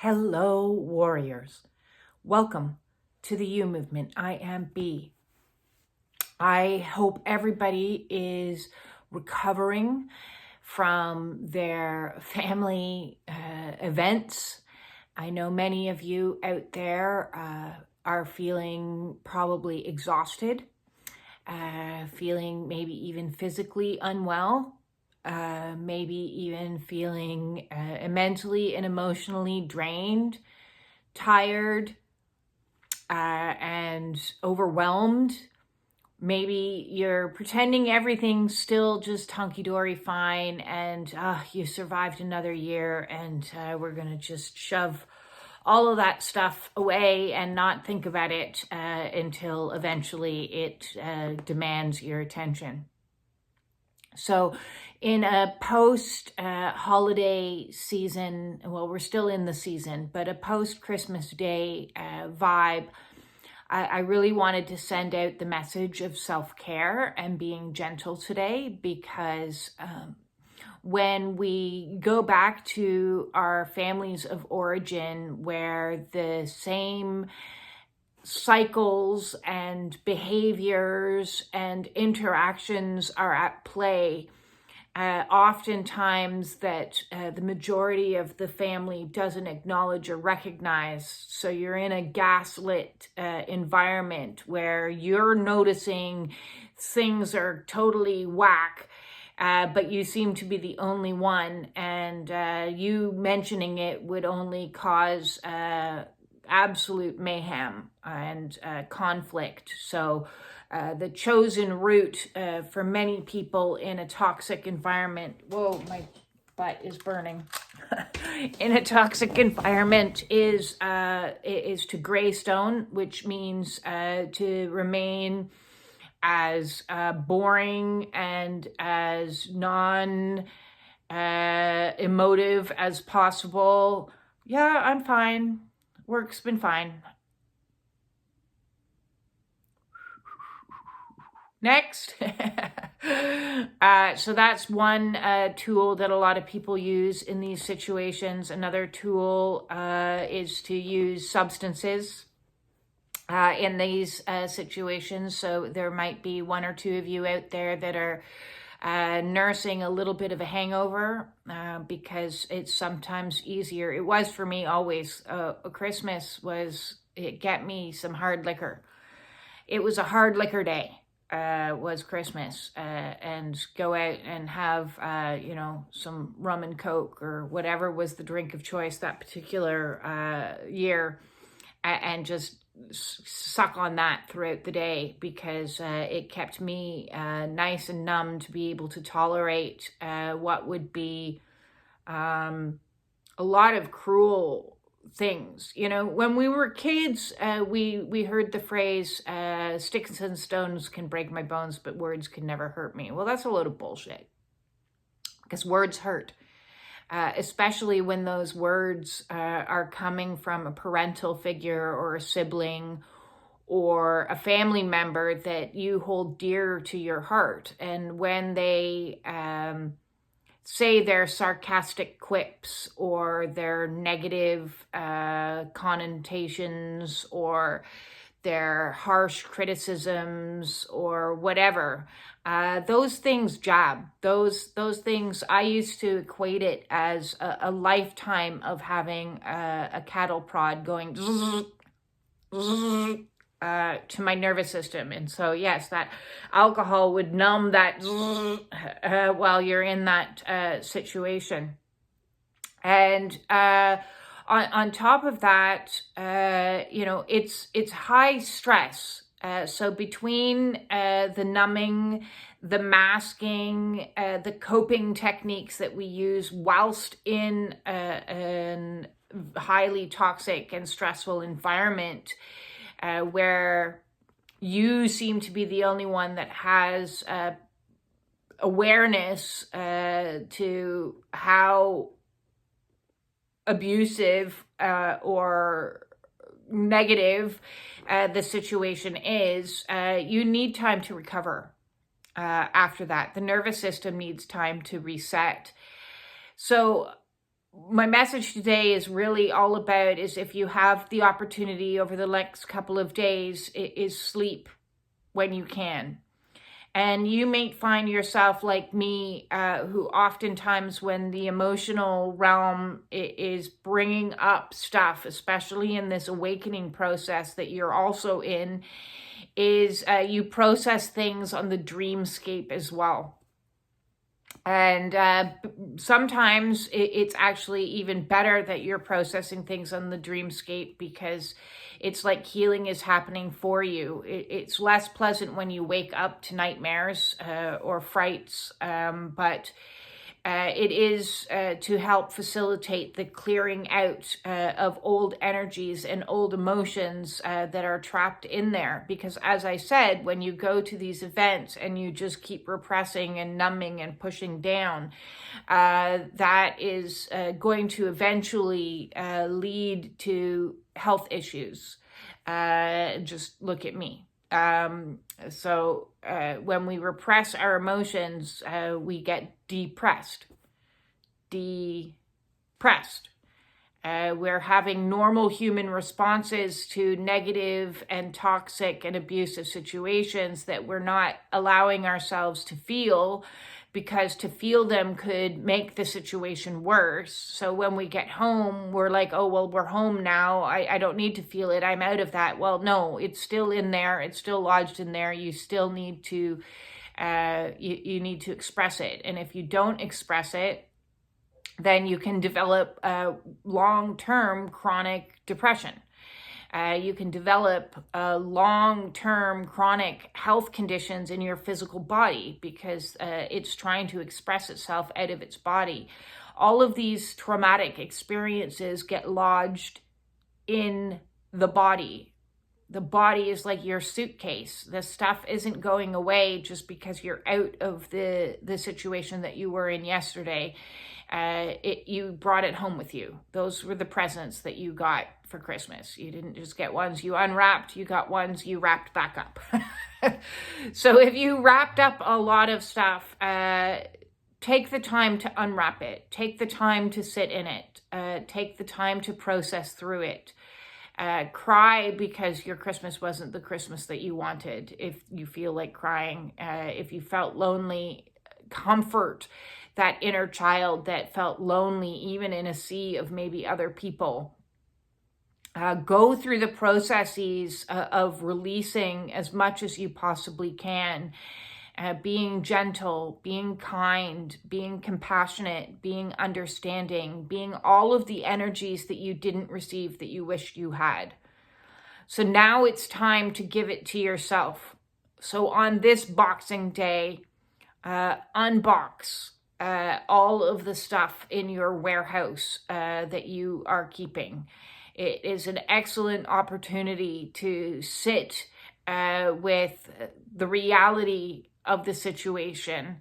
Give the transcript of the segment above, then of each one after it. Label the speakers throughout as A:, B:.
A: Hello, warriors. Welcome to the You Movement. I am B. I hope everybody is recovering from their family events. I know many of you out there are feeling probably exhausted, feeling maybe even physically unwell. Maybe even feeling mentally and emotionally drained, tired, and overwhelmed. Maybe you're pretending everything's still just hunky-dory fine and you survived another year and we're going to just shove all of that stuff away and not think about it until eventually it demands your attention. So in a post-holiday season, well, we're still in the season, but a post-Christmas Day vibe, I really wanted to send out the message of self-care and being gentle today because when we go back to our families of origin where the same cycles and behaviors and interactions are at play, oftentimes that the majority of the family doesn't acknowledge or recognize. So you're in a gaslit environment where you're noticing things are totally whack, but you seem to be the only one, and you mentioning it would only cause absolute mayhem and conflict. So the chosen route for many people in a toxic environment, whoa, my butt is burning, in a toxic environment is to Greystone, which means to remain as boring and as non-emotive as possible. Yeah, I'm fine. Work's been fine. Next. So that's one tool that a lot of people use in these situations. Another tool is to use substances in these situations. So there might be one or two of you out there that are nursing a little bit of a hangover because it's sometimes easier. It was for me always. Christmas it get me some hard liquor. It was a hard liquor day, was Christmas, and go out and have, some rum and Coke or whatever was the drink of choice that particular year, and just suck on that throughout the day because it kept me nice and numb to be able to tolerate what would be a lot of cruel things. You know, when we were kids, we heard the phrase, sticks and stones can break my bones, but words can never hurt me. Well, that's a load of bullshit because words hurt. Especially when those words are coming from a parental figure or a sibling or a family member that you hold dear to your heart. And when they say their sarcastic quips or their negative connotations or their harsh criticisms or whatever, those things jab. Those things, I used to equate it as a lifetime of having a cattle prod going to my nervous system. And so yes, that alcohol would numb that while you're in that situation. And on top of that, it's high stress. So between the numbing, the masking, the coping techniques that we use whilst in a highly toxic and stressful environment, where you seem to be the only one that has awareness to how abusive or negative the situation is, you need time to recover after that. The nervous system needs time to reset. So my message today is really all about is if you have the opportunity over the next couple of days, is sleep when you can. And you may find yourself like me, who oftentimes when the emotional realm is bringing up stuff, especially in this awakening process that you're also in, is you process things on the dreamscape as well. And sometimes it's actually even better that you're processing things on the dreamscape, because it's like healing is happening for you. It's less pleasant when you wake up to nightmares or frights, but it is to help facilitate the clearing out of old energies and old emotions that are trapped in there. Because as I said, when you go to these events and you just keep repressing and numbing and pushing down, that is going to eventually lead to health issues. Just look at me. So when we repress our emotions, we get depressed. We're having normal human responses to negative and toxic and abusive situations that we're not allowing ourselves to feel, because to feel them could make the situation worse. So when we get home, we're like, oh, well, we're home now. I don't need to feel it. I'm out of that. Well, no, it's still in there. It's still lodged in there. You still need to, you need to express it. And if you don't express it, then you can develop long-term chronic depression. You can develop long-term chronic health conditions in your physical body, because it's trying to express itself out of its body. All of these traumatic experiences get lodged in the body. The body is like your suitcase. The stuff isn't going away just because you're out of the situation that you were in yesterday. You brought it home with you. Those were the presents that you got for Christmas. You didn't just get ones you unwrapped, you got ones you wrapped back up. So if you wrapped up a lot of stuff, take the time to unwrap it. Take the time to sit in it. Take the time to process through it. Cry because your Christmas wasn't the Christmas that you wanted. If you feel like crying, if you felt lonely, comfort that inner child that felt lonely, even in a sea of maybe other people. Go through the processes of releasing as much as you possibly can. Being gentle, being kind, being compassionate, being understanding, being all of the energies that you didn't receive that you wished you had. So now it's time to give it to yourself. So on this Boxing Day, unbox all of the stuff in your warehouse that you are keeping. It is an excellent opportunity to sit with the reality of the situation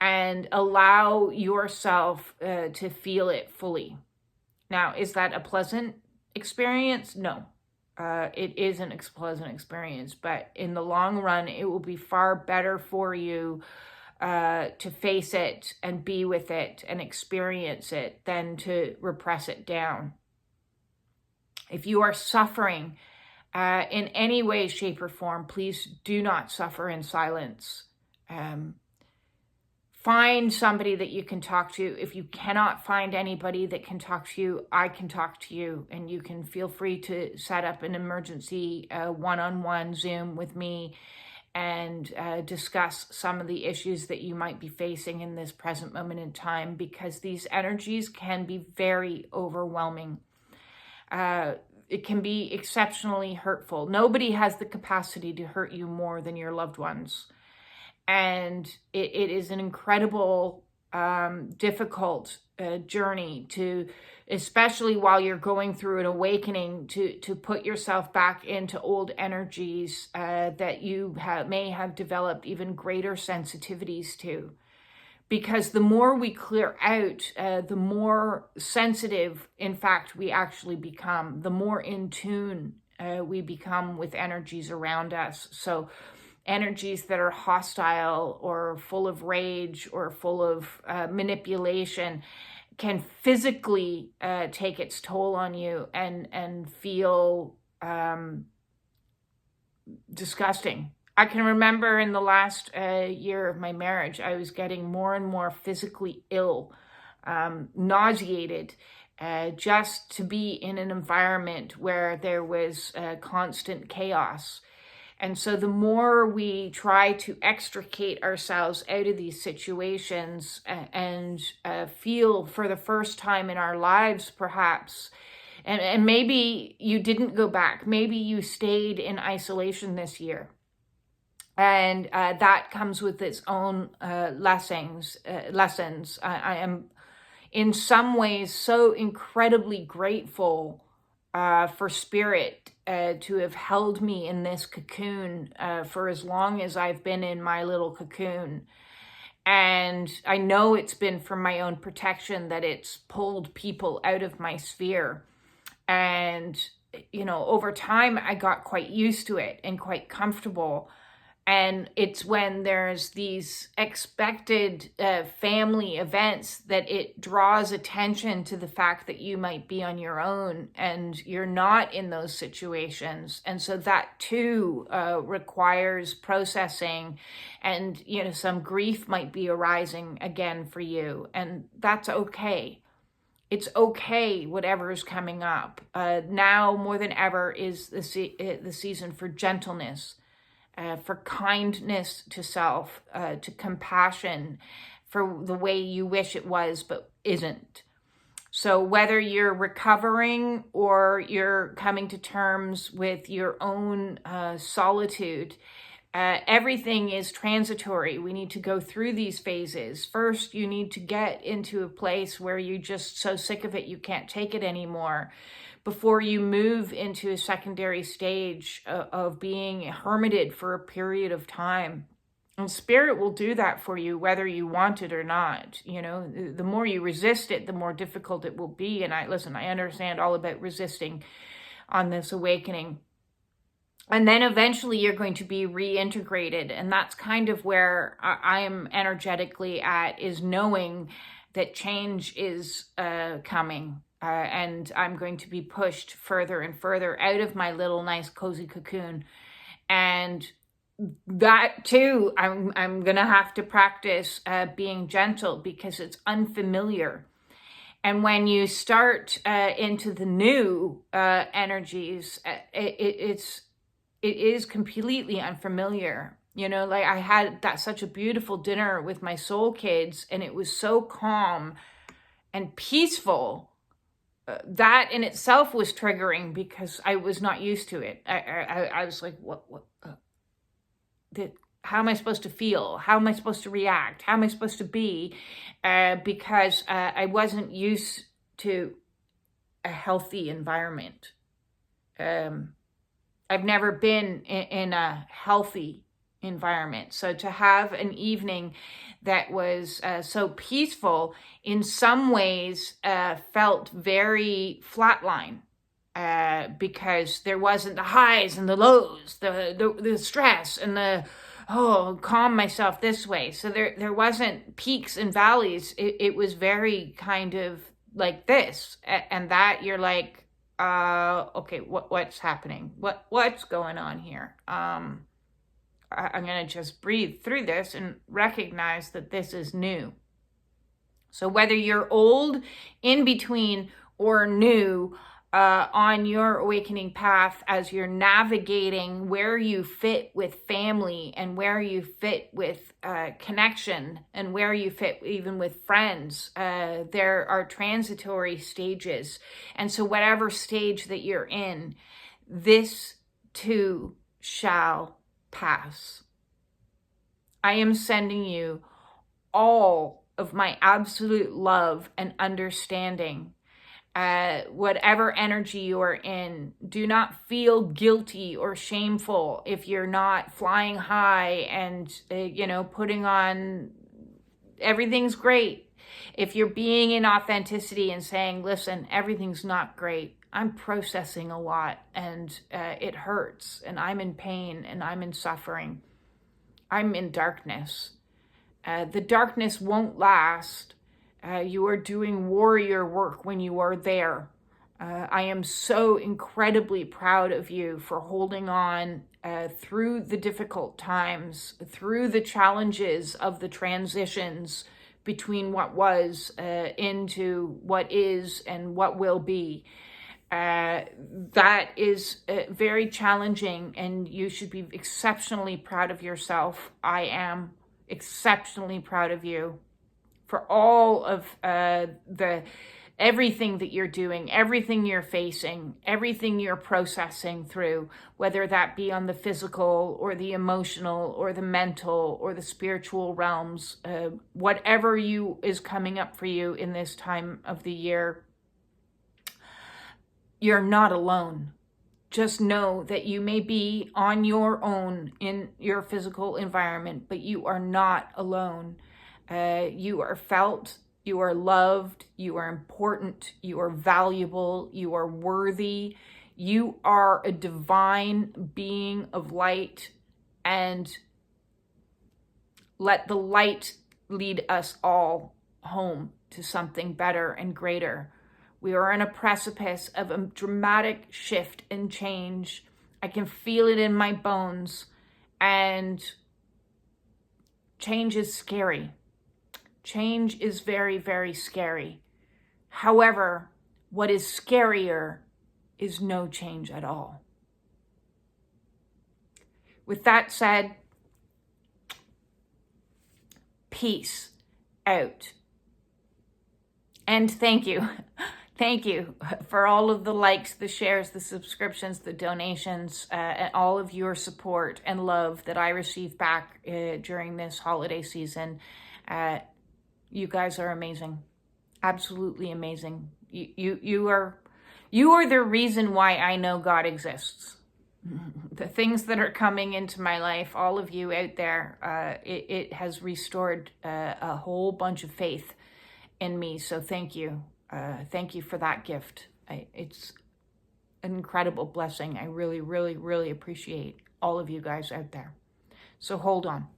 A: and allow yourself to feel it fully. Now, is that a pleasant experience? No, it isn't a pleasant experience, but in the long run, it will be far better for you to face it and be with it and experience it than to repress it down. If you are suffering in any way, shape, or form, please do not suffer in silence. Find somebody that you can talk to. If you cannot find anybody that can talk to you, I can talk to you, and you can feel free to set up an emergency one-on-one Zoom with me and discuss some of the issues that you might be facing in this present moment in time, because these energies can be very overwhelming. It can be exceptionally hurtful. Nobody has the capacity to hurt you more than your loved ones. And it is an incredible, difficult journey to, especially while you're going through an awakening, to put yourself back into old energies that you may have developed even greater sensitivities to. Because the more we clear out, the more sensitive, in fact, we actually become, the more in tune we become with energies around us. So energies that are hostile or full of rage or full of manipulation, can physically take its toll on you and feel disgusting. I can remember in the last year of my marriage, I was getting more and more physically ill, nauseated, just to be in an environment where there was constant chaos. And so the more we try to extricate ourselves out of these situations and feel for the first time in our lives, perhaps, and maybe you didn't go back, maybe you stayed in isolation this year. And that comes with its own lessons. I am in some ways so incredibly grateful for Spirit to have held me in this cocoon for as long as I've been in my little cocoon. And I know it's been for my own protection that it's pulled people out of my sphere. And, over time, I got quite used to it and quite comfortable. And it's when there's these expected family events that it draws attention to the fact that you might be on your own and you're not in those situations. And so that too requires processing, and, some grief might be arising again for you. And that's okay. It's okay, whatever is coming up. Now more than ever is the season for gentleness, for kindness to self, to compassion, for the way you wish it was but isn't. So whether you're recovering or you're coming to terms with your own solitude, everything is transitory. We need to go through these phases. First, you need to get into a place where you're just so sick of it you can't take it anymore, before you move into a secondary stage of being hermited for a period of time. And Spirit will do that for you, whether you want it or not. The more you resist it, the more difficult it will be. And I understand all about resisting on this awakening. And then eventually you're going to be reintegrated. And that's kind of where I am energetically at, is knowing that change is coming. And I'm going to be pushed further and further out of my little nice cozy cocoon. And that too, I'm going to have to practice being gentle, because it's unfamiliar. And when you start into the new energies, it is completely unfamiliar. Like I had such a beautiful dinner with my soul kids, and it was so calm and peaceful. That in itself was triggering, because I was not used to it. I was like, what how am I supposed to feel? How am I supposed to react? How am I supposed to be? Because I wasn't used to a healthy environment. I've never been in a healthy environment. So to have an evening that was so peaceful, in some ways felt very flatline, because there wasn't the highs and the lows, the stress and the calm myself this way. So there wasn't peaks and valleys. It was very kind of like this, and that you're like, okay, what's happening? What's going on here? I'm going to just breathe through this and recognize that this is new. So whether you're old, in between, or new on your awakening path, as you're navigating where you fit with family and where you fit with connection and where you fit even with friends, there are transitory stages. And so whatever stage that you're in, this too shall pass. I am sending you all of my absolute love and understanding. Whatever energy you are in, do not feel guilty or shameful if you're not flying high and, putting on everything's great. If you're being in authenticity and saying, listen, everything's not great. I'm processing a lot, and it hurts, and I'm in pain, and I'm in suffering. I'm in darkness. The darkness won't last. You are doing warrior work when you are there. I am so incredibly proud of you for holding on through the difficult times, through the challenges of the transitions between what was into what is and what will be. That is very challenging, and you should be exceptionally proud of yourself. I am exceptionally proud of you for all of everything that you're doing, everything you're facing, everything you're processing through, whether that be on the physical or the emotional or the mental or the spiritual realms, whatever is coming up for you in this time of the year. You're not alone. Just know that you may be on your own in your physical environment, but you are not alone. You are felt, you are loved, you are important, you are valuable, you are worthy. You are a divine being of light, and let the light lead us all home to something better and greater. We are on a precipice of a dramatic shift and change. I can feel it in my bones, and change is scary. Change is very, very scary. However, what is scarier is no change at all. With that said, peace out. And thank you. Thank you for all of the likes, the shares, the subscriptions, the donations, and all of your support and love that I receive back during this holiday season. You guys are amazing. Absolutely amazing. You are the reason why I know God exists. The things that are coming into my life, all of you out there, it has restored a whole bunch of faith in me. So thank you. Thank you for that gift. It's an incredible blessing. I really, really, really appreciate all of you guys out there. So hold on.